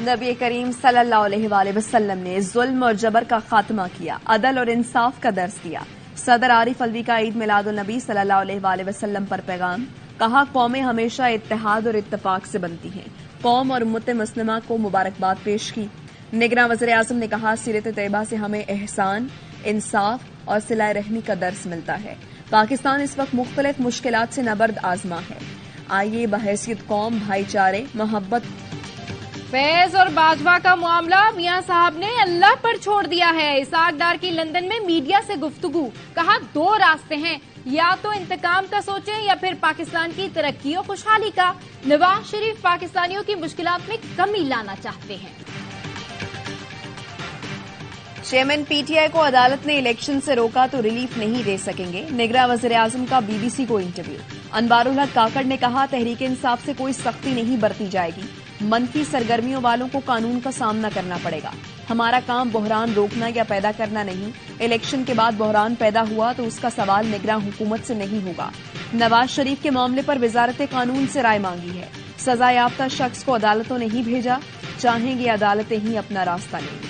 نبی کریم صلی اللہ علیہ وآلہ وسلم نے ظلم اور جبر کا خاتمہ کیا، عدل اور انصاف کا درس دیا۔ صدر عارف الوی کا عید میلاد النبی صلی اللہ علیہ وآلہ وسلم پر پیغام، کہا قومیں ہمیشہ اتحاد اور اتفاق سے بنتی ہیں، قوم اور امت مسلمہ کو مبارکباد پیش کی۔ نگراں وزیر اعظم نے کہا سیرت طیبہ سے ہمیں احسان، انصاف اور صلہ رحمی کا درس ملتا ہے۔ پاکستان اس وقت مختلف مشکلات سے نبرد آزما ہے، آئیے بحیثیت قوم بھائی چارے محبت۔ فیض اور باجوہ کا معاملہ میاں صاحب نے اللہ پر چھوڑ دیا ہے۔ اسحاق ڈار کی لندن میں میڈیا سے گفتگو، کہا دو راستے ہیں، یا تو انتقام کا سوچیں یا پھر پاکستان کی ترقی اور خوشحالی کا۔ نواز شریف پاکستانیوں کی مشکلات میں کمی لانا چاہتے ہیں۔ چیئرمین پی ٹی آئی کو عدالت نے الیکشن سے روکا تو ریلیف نہیں دے سکیں گے، نگراں وزیر اعظم کا بی بی سی کو انٹرویو۔ انوار الحق کاکڑ نے کہا تحریک انصاف سے کوئی سختی نہیں برتی جائے گی، منفی سرگرمیوں والوں کو قانون کا سامنا کرنا پڑے گا۔ ہمارا کام بحران روکنا یا پیدا کرنا نہیں، الیکشن کے بعد بحران پیدا ہوا تو اس کا سوال نگراں حکومت سے نہیں ہوگا۔ نواز شریف کے معاملے پر وزارت قانون سے رائے مانگی ہے، سزا یافتہ شخص کو عدالتوں نے ہی بھیجا، چاہیں گے عدالتیں ہی اپنا راستہ لیں۔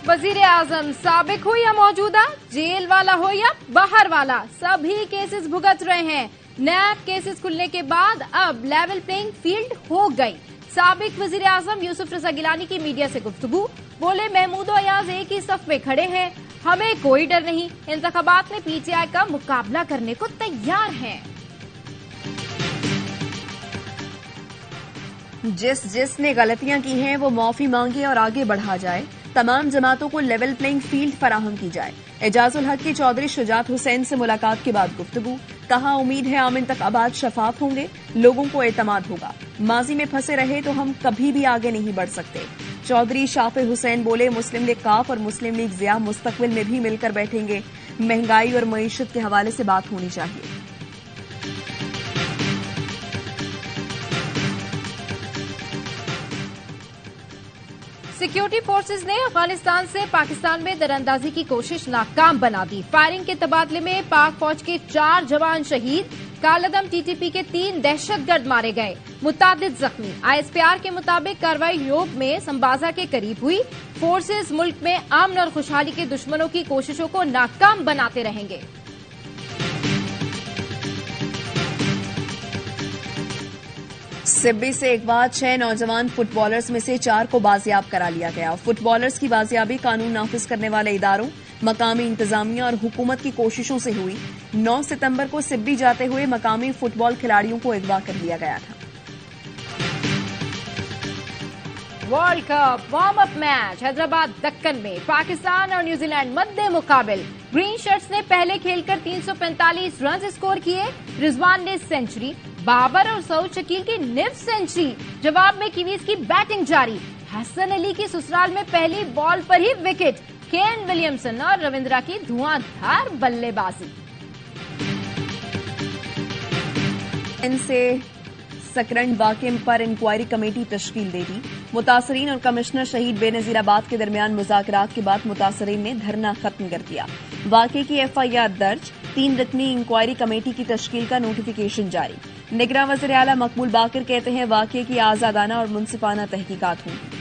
وزیر اعظم سابق ہو یا موجودہ، جیل والا ہو یا باہر والا، سبھی کیسز بھگت رہے ہیں۔ نیب کیسز کھلنے کے بعد اب لیول پلینگ فیلڈ ہو گئی۔ سابق وزیر اعظم یوسف رضا گیلانی کی میڈیا سے گفتگو، بولے محمود و ایاز ایک ہی صف میں کھڑے ہیں، ہمیں کوئی ڈر نہیں، انتخابات میں پی ٹی آئی کا مقابلہ کرنے کو تیار ہیں۔ جس نے غلطیاں کی ہیں وہ معافی مانگے اور آگے بڑھا جائے، تمام جماعتوں کو لیول پلینگ فیلڈ فراہم کی جائے۔ اعجاز الحق کی چودھری شجاعت حسین سے ملاقات کے بعد گفتگو، کہا امید ہے عام انتخابات شفاف ہوں گے، لوگوں کو اعتماد ہوگا، ماضی میں پھنسے رہے تو ہم کبھی بھی آگے نہیں بڑھ سکتے۔ چودھری شافع حسین بولے مسلم لیگ کاف اور مسلم لیگ ضیاء مستقبل میں بھی مل کر بیٹھیں گے، مہنگائی اور معیشت کے حوالے سے بات ہونی چاہیے۔ سیکیورٹی فورسز نے افغانستان سے پاکستان میں دراندازی کی کوشش ناکام بنا دی۔ فائرنگ کے تبادلے میں پاک فوج کے 4 جوان شہید، کالعدم ٹی ٹی پی کے 3 دہشت گرد مارے گئے، متعدد زخمی۔ آئی ایس پی آر کے مطابق کارروائی یوب میں سمبازا کے قریب ہوئی۔ فورسز ملک میں امن اور خوشحالی کے دشمنوں کی کوششوں کو ناکام بناتے رہیں گے۔ سبی سے ایک بعد 6 نوجوان فٹ بالرز میں سے 4 کو بازیاب کرا لیا گیا۔ فٹ بالرز کی بازیابی قانون نافذ کرنے والے اداروں، مقامی انتظامیہ اور حکومت کی کوششوں سے ہوئی۔ 9 ستمبر کو سبی جاتے ہوئے مقامی فٹ بال کھلاڑیوں کو اغوا کر لیا گیا تھا۔ World cup warm up match Hyderabad Deccan میں پاکستان اور نیوزی لینڈ مد مقابل۔ گرین شرٹس نے پہلے کھیل کر 345 رنز اسکور کیے، رضوان نے سینچری، بابر اور سعود شکیل کی نصف سینچری۔ جواب میں کیویز کی بیٹنگ جاری، حسن علی کی سسرال میں پہلی بال پر ہی وکٹ، کین ولیمسن اور رویندرا کی دھواں دھار بلے بازی۔ ان سے سکرنڈ واقعے پر انکوائری کمیٹی تشکیل دے دی۔ متاثرین اور کمشنر شہید بے نظیر آباد کے درمیان مذاکرات کے بعد متاثرین نے دھرنا ختم کر دیا۔ واقعے کی ایف آئی آر درج، 3 رکنی انکوائری کمیٹی کی تشکیل کا نوٹیفیکیشن جاری۔ نگراں وزیر اعلیٰ مقبول باقر کہتے ہیں واقعے کی آزادانہ اور منصفانہ تحقیقات ہوں گی۔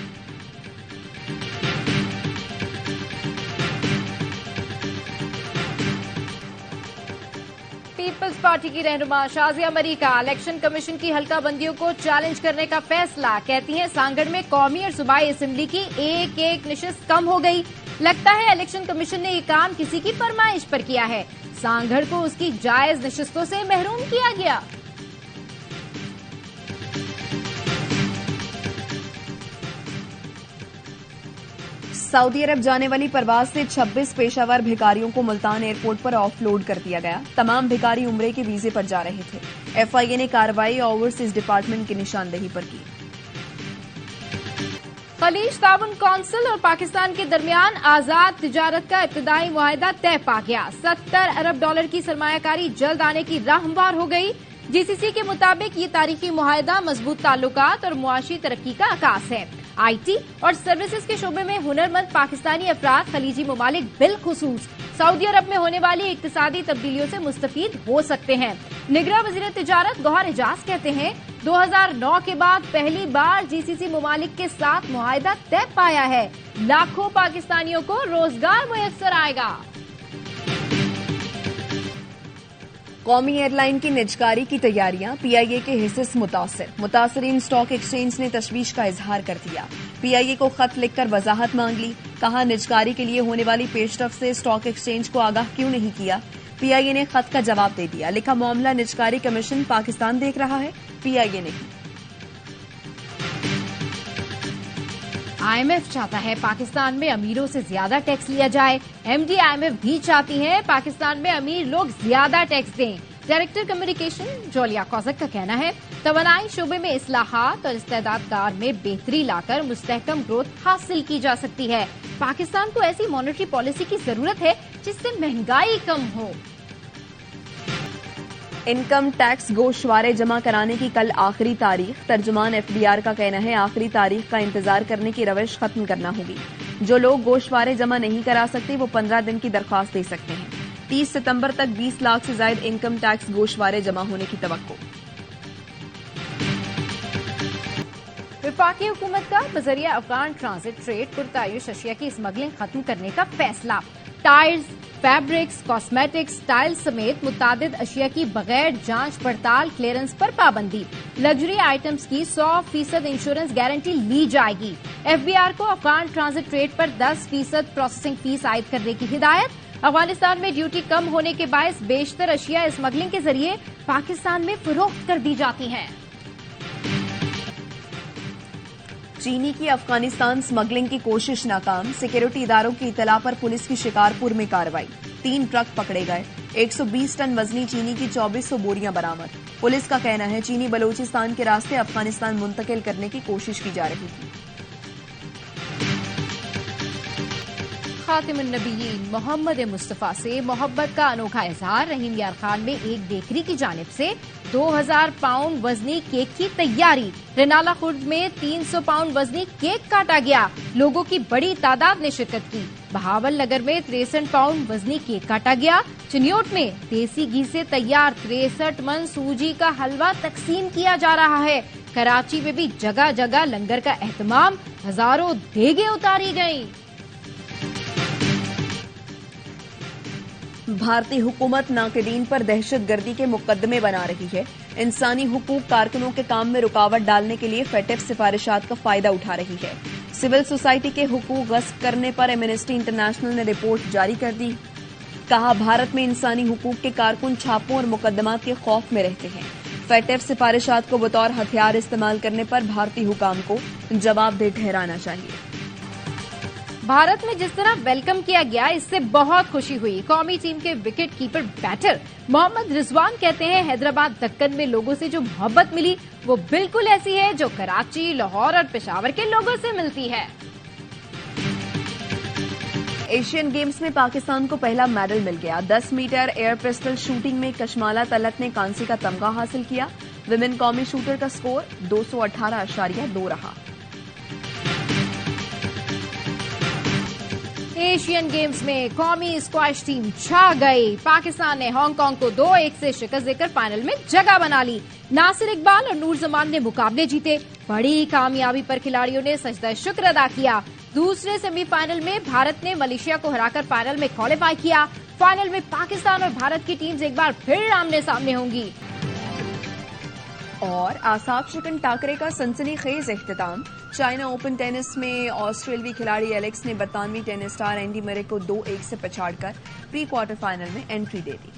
پیپلز پارٹی کی رہنما شازیہ مریکا الیکشن کمیشن کی حلقہ بندیوں کو چیلنج کرنے کا فیصلہ، کہتی ہیں سانگڑ میں قومی اور صوبائی اسمبلی کی ایک نشست کم ہو گئی، لگتا ہے الیکشن کمیشن نے یہ کام کسی کی فرمائش پر کیا ہے، سانگڑ کو اس کی جائز نشستوں سے محروم کیا گیا۔ سعودی عرب جانے والی پرواز سے 26 پیشہ ور بھکاریوں کو ملتان ایئرپورٹ پر آف لوڈ کر دیا گیا۔ تمام بھکاری عمرے کے ویزے پر جا رہے تھے۔ ایف آئی اے نے کارروائی اوورسیز ڈپارٹمنٹ کی نشاندہی پر کی۔ خلیج تعاون کونسل اور پاکستان کے درمیان آزاد تجارت کا ابتدائی معاہدہ طے پا گیا۔ $70 ارب کی سرمایہ کاری جلد آنے کی راہ ہموار ہو گئی۔ جی سی سی کے مطابق یہ تاریخی معاہدہ مضبوط تعلقات اور معاشی ترقی کا عکاس ہے۔ IT اور سروسز کے شعبے میں ہنرمند پاکستانی افراد خلیجی ممالک بالخصوص سعودی عرب میں ہونے والی اقتصادی تبدیلیوں سے مستفید ہو سکتے ہیں۔ نگراں وزیر تجارت گوہر اعجاز کہتے ہیں 2009 کے بعد پہلی بار GCC ممالک کے ساتھ معاہدہ طے پایا ہے، لاکھوں پاکستانیوں کو روزگار میسر آئے گا۔ قومی ایئر لائن کی نجکاری کی تیاریاں PIA کے حصے سے متاثرین اسٹاک ایکسچینج نے تشویش کا اظہار کر دیا۔ PIA کو خط لکھ کر وضاحت مانگ لی، کہا نجکاری کے لیے ہونے والی پیش رفت سے اسٹاک ایکسچینج کو آگاہ کیوں نہیں کیا۔ PIA نے خط کا جواب دے دیا، لکھا معاملہ نجکاری کمیشن پاکستان دیکھ رہا ہے، PIA نہیں۔ IMF چاہتا ہے پاکستان میں امیروں سے زیادہ ٹیکس لیا جائے۔ MD IMF بھی چاہتی ہے پاکستان میں امیر لوگ زیادہ ٹیکس دیں۔ ڈائریکٹر کمیونیکیشن جولیا کوزک کا کہنا ہے توانائی شعبے میں اصلاحات اور استعداد کار میں بہتری لا کر مستحکم گروتھ حاصل کی جا سکتی ہے۔ پاکستان کو ایسی مانیٹری پالیسی کی ضرورت ہے جس سے مہنگائی کم ہو۔ انکم ٹیکس گوشوارے جمع کرانے کی کل آخری تاریخ، ترجمان FBR کا کہنا ہے آخری تاریخ کا انتظار کرنے کی روش ختم کرنا ہوگی۔ جو لوگ گوشوارے جمع نہیں کرا سکتے وہ 15 دن کی درخواست دے سکتے ہیں۔ 30 ستمبر تک 20 لاکھ سے زائد انکم ٹیکس گوشوارے جمع ہونے کی توقع۔ وفاقی حکومت کا بذریعہ افغان ٹرانزٹ ٹریڈ پرتعیش اشیاء کی اسمگلنگ ختم کرنے کا فیصلہ۔ ٹائرز، فیبرکس، کاسمیٹکس، ٹائل سمیت متعدد اشیاء کی بغیر جانچ پڑتال کلیئرنس پر پابندی۔ لگژری آئٹمز کی 100% انشورنس گارنٹی لی جائے گی۔ FBR کو افغان ٹرانزٹ ٹریڈ پر 10% پروسیسنگ فیس عائد کرنے کی ہدایت۔ افغانستان میں ڈیوٹی کم ہونے کے باعث بیشتر اشیاء اسمگلنگ کے ذریعے پاکستان میں فروخت کر دی جاتی ہیں۔ چینی کی افغانستان اسمگلنگ کی کوشش ناکام، سیکورٹی اداروں کی اطلاع پر پولیس کی شکارپور میں کارروائی، 3 ٹرک پکڑے گئے، 120 ٹن وزنی چینی کی 2400 بوریاں برآمد۔ پولیس کا کہنا ہے چینی بلوچستان کے راستے افغانستان منتقل کرنے کی کوشش کی جا رہی تھی۔ خاتم النبیین محمد مصطفیٰ سے محبت کا انوکھا اظہار، رحیم یار خان میں ایک بیکری کی جانب سے 2000 پاؤنڈ وزنی کیک کی تیاری۔ رنالہ خرد میں 300 پاؤنڈ وزنی کیک کاٹا گیا، لوگوں کی بڑی تعداد نے شرکت کی۔ بہاول نگر میں 63 پاؤنڈ وزنی کیک کاٹا گیا۔ چنیوٹ میں دیسی گھی سے تیار 63 من سوجی کا حلوہ تقسیم کیا جا رہا ہے۔ کراچی میں بھی جگہ جگہ لنگر کا اہتمام، ہزاروں دیگیں اتاری گئیں۔ بھارتی حکومت ناقدین پر دہشت گردی کے مقدمے بنا رہی ہے، انسانی حقوق کارکنوں کے کام میں رکاوٹ ڈالنے کے لیے FATF سفارشات کا فائدہ اٹھا رہی ہے۔ سول سوسائٹی کے حقوق غصب کرنے پر ایمنسٹی انٹرنیشنل نے رپورٹ جاری کر دی، کہا بھارت میں انسانی حقوق کے کارکن چھاپوں اور مقدمات کے خوف میں رہتے ہیں۔ FATF سفارشات کو بطور ہتھیار استعمال کرنے پر بھارتی حکام کو جواب دہ ٹھہرانا چاہیے۔ بھارت میں جس طرح ویلکم کیا گیا اس سے بہت خوشی ہوئی۔ قومی ٹیم کے وکٹ کیپر بیٹر محمد رضوان کہتے ہیں حیدرآباد دکن میں لوگوں سے جو محبت ملی وہ بالکل ایسی ہے جو کراچی، لاہور اور پشاور کے لوگوں سے ملتی ہے۔ ایشین گیمز میں پاکستان کو پہلا میڈل مل گیا۔ 10 میٹر ایئر پسٹل شوٹنگ میں کشمالہ طلعت نے کانسی کا تمغہ حاصل کیا۔ ویمن قومی شوٹر کا سکور 218.2 رہا۔ ایشین گیمز میں قومی اسکواش ٹیم چھا گئی۔ پاکستان نے ہانگ کانگ کو 2-1 سے شکست دے کر فائنل میں جگہ بنا لی۔ ناصر اقبال اور نور زمان نے مقابلے جیتے۔ بڑی کامیابی پر کھلاڑیوں نے سجدہ شکر ادا کیا۔ دوسرے سیمی فائنل میں بھارت نے ملیشیا کو ہرا کر فائنل میں کوالیفائی کیا۔ فائنل میں پاکستان اور بھارت کی ٹیمز ایک بار پھر آمنے سامنے ہوں گی۔ اور آصاف شکن ٹاکرے کا سنسنی خیز اختتام۔ چائنا اوپن ٹینس میں آسٹریلوی کھلاڑی ایلیکس نے برطانوی ٹینس اسٹار اینڈی مرے کو 2-1 سے پچھاڑ کر پری کوارٹر فائنل میں انٹری دے دی۔